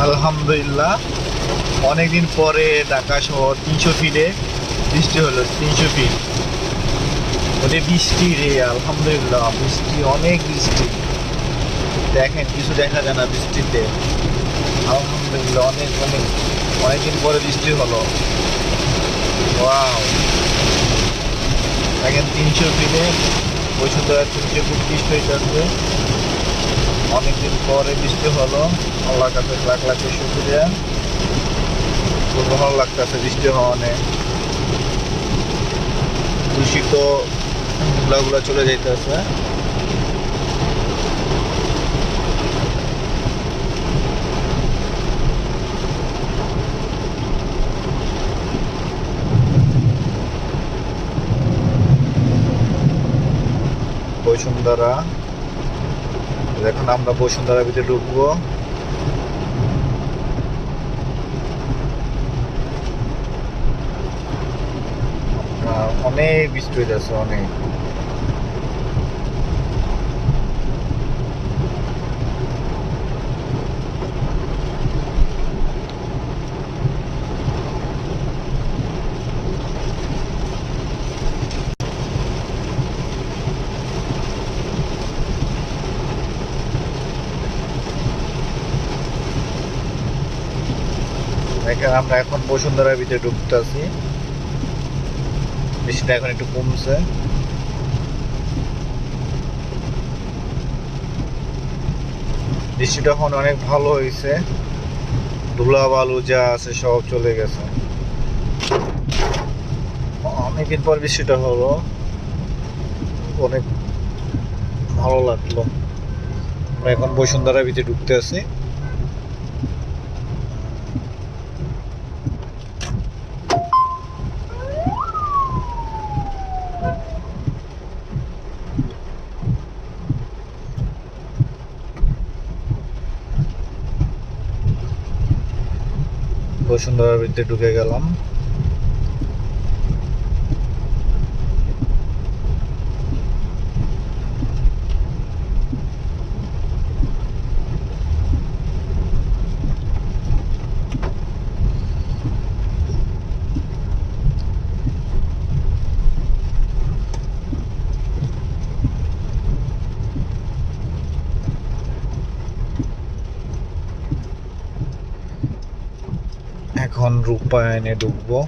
আলহামদুলিল্লাহ, অনেকদিন পরে ঢাকা শহর 300 ফিটে বৃষ্টি হলো। 300 ফিট ওদের বৃষ্টি রে, আলহামদুলিল্লাহ বৃষ্টি, অনেক বৃষ্টি। দেখেন কিছু দেখা যায় না বৃষ্টিতে। আলহামদুলিল্লাহ অনেক অনেক অনেকদিন পরে বৃষ্টি হলো। ওয়াও, দেখেন 300 ফিটে বসুন্ধরা 300 ফিট বৃষ্টি হইতেছে। অনেকদিন পরে বৃষ্টি হলো, আল্লাহর কাছে লাখ লাখ শুকরিয়া। খুব ভালো লাগতেছে বৃষ্টি হওয়া। অনেক দূষিত গুলা চলে যাইতেছে। বসুন্ধরা, এখন আমরা বসুন্ধরার ভিতরে ঢুকবো। অনেক বৃষ্টি হইতেছে, অনেক। আমরা এখন বসুন্ধরার ভিতরে ঢুকতেছি। বৃষ্টিটা এখন একটু কমছে। বৃষ্টিটা এখন অনেক ভালো হয়েছে, ধুলা বালু যা আছে সব চলে গেছে। অনেকদিন পর বৃষ্টিটা হলো, অনেক ভালো লাগলো। আমরা এখন বসুন্ধরার ভিতরে ঢুকতে আছি। বসুন্ধরার ভিতরে ঢুকে গেলাম। এখন রূপায়ণে ঢুকবো।